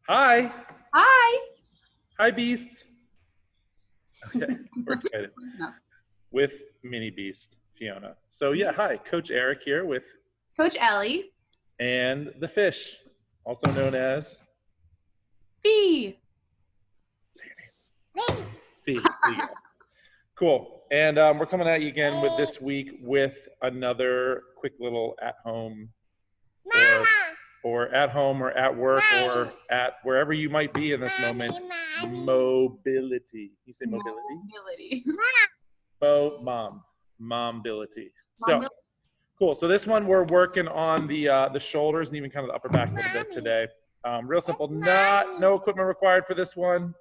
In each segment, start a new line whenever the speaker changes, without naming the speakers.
Hi.
Hi.
Hi, beasts. Okay, we're excited with mini beast Fiona. So yeah, hi, Coach Eric here with
Coach Ellie.
and the fish, also known as
Fee.
say your name. Fee. There you go. Cool. And we're coming at you again with this week with another quick little at home or at home or at work or at wherever you might be in this moment. Mobility. You say mobility? Mombility. So cool. So this one we're working on the shoulders and even kind of the upper back a little bit today. Real simple. No equipment required for this one.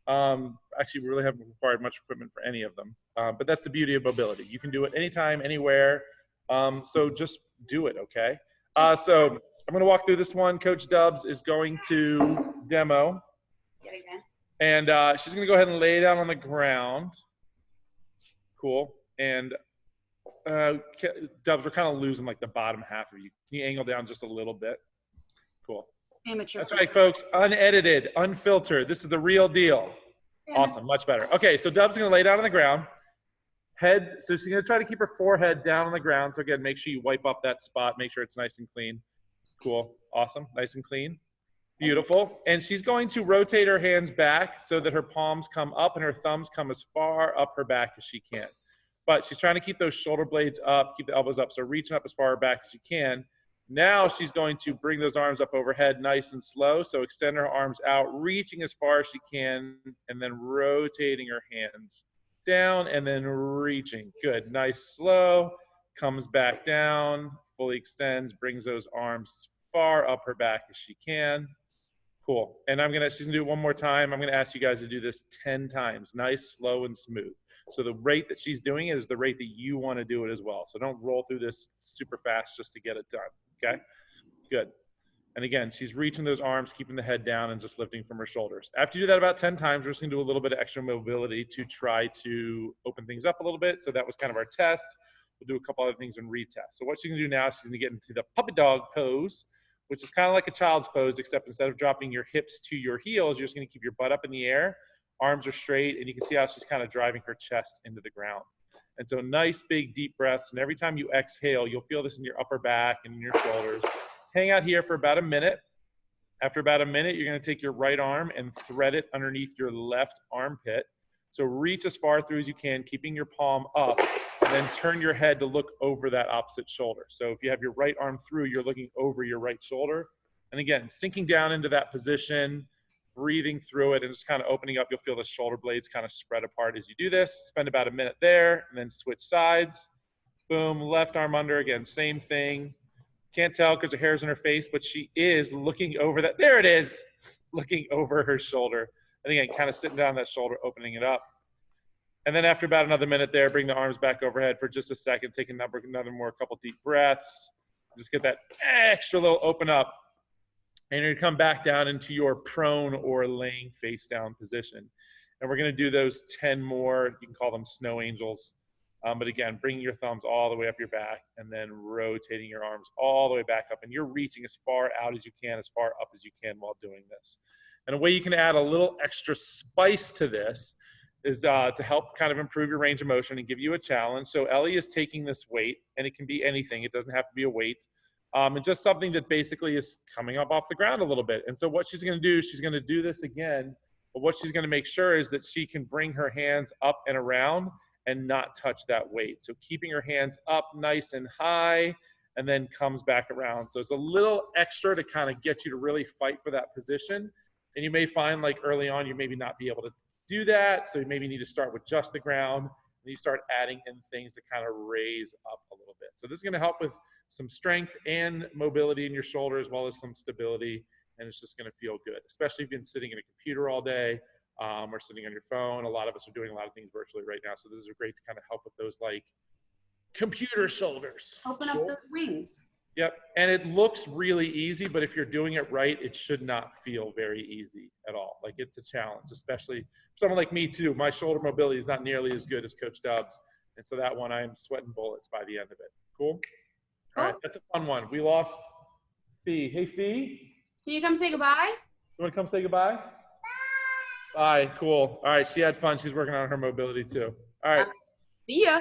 Actually, we really haven't required much equipment for any of them. But that's the beauty of mobility. You can do it anytime, anywhere. So just do it, okay? So I'm going to walk through this one. Coach Dubs is going to demo. And she's going to go ahead and lay down on the ground. Cool. And Dubs, we're kind of losing like the bottom half of you. Can you angle down just a little bit? Cool.
Amateur.
That's right, folks. Unedited, unfiltered. This is the real deal. Awesome. Much better. Okay, so Dub's going to lay down on the ground. Head, so she's going to try to keep her forehead down on the ground. So again, make sure you wipe up that spot. Make sure it's nice and clean. Cool. Awesome. Nice and clean. Beautiful. And she's going to rotate her hands back so that her palms come up and her thumbs come as far up her back as she can. But she's trying to keep those shoulder blades up, keep the elbows up. So reaching up as far back as you can. Now she's going to bring those arms up overhead nice and slow. So extend her arms out, reaching as far as she can, and then rotating her hands down and then reaching. Good. Nice, slow. Comes back down, fully extends, brings those arms far up her back as she can. Cool. And she's gonna do it one more time. I'm gonna ask you guys to do this 10 times. Nice, slow, and smooth. So the rate that she's doing it is the rate that you want to do it as well. So don't roll through this super fast just to get it done. Okay? Good. And again, she's reaching those arms, keeping the head down, and just lifting from her shoulders. After you do that about 10 times, we're just gonna do a little bit of extra mobility to try to open things up a little bit. So that was kind of our test. We'll do a couple other things and retest. So what she's gonna do now is she's gonna get into the puppy dog pose, which is kind of like a child's pose, except instead of dropping your hips to your heels, you're just gonna keep your butt up in the air, arms are straight, and you can see how she's kind of driving her chest into the ground. And so nice, big, deep breaths. And every time you exhale, you'll feel this in your upper back and in your shoulders. Hang out here for about a minute. After about a minute, you're gonna take your right arm and thread it underneath your left armpit. So reach as far through as you can, keeping your palm up, and then turn your head to look over that opposite shoulder. So if you have your right arm through, you're looking over your right shoulder. And again, sinking down into that position, breathing through it, and just kind of opening up. You'll feel the shoulder blades kind of spread apart as you do this. Spend about a minute there, and then switch sides. Boom, left arm under, again, same thing. Can't tell because her hair's in her face, but she is looking over that. There it is, looking over her shoulder. And again, kind of sitting down that shoulder, opening it up. And then after about another minute there, bring the arms back overhead for just a second. Take another more couple deep breaths. Just get that extra little open up. And you're gonna come back down into your prone or laying face down position. And we're gonna do those 10 more. You can call them snow angels. But again, bringing your thumbs all the way up your back and then rotating your arms all the way back up. And you're reaching as far out as you can, as far up as you can while doing this. And a way you can add a little extra spice to this is to help kind of improve your range of motion and give you a challenge. So Ellie is taking this weight, and it can be anything. It doesn't have to be a weight. And just something that basically is coming up off the ground a little bit. And so what she's going to do, she's going to do this again. But what she's going to make sure is that she can bring her hands up and around and not touch that weight. So keeping her hands up nice and high, and then comes back around. So it's a little extra to kind of get you to really fight for that position. And you may find like early on, you maybe not be able to do that. So you maybe need to start with just the ground, and you start adding in things to kind of raise up a little bit. So this is going to help with some strength and mobility in your shoulder, as well as some stability. And it's just going to feel good, especially if you've been sitting in a computer all day, or sitting on your phone. A lot of us are doing a lot of things virtually right now. So this is great to kind of help with those like computer shoulders.
Open up those wings.
Yep. And it looks really easy, but if you're doing it right, it should not feel very easy at all. Like it's a challenge, especially for someone like me too. My shoulder mobility is not nearly as good as Coach Dubs. And so that one, I'm sweating bullets by the end of it. Cool? All right. That's a fun one. We lost Fee. Hey, Fee.
Can you come say goodbye?
You want to come say goodbye? Bye. Cool. All right. She had fun. She's working on her mobility too. All right.
See ya.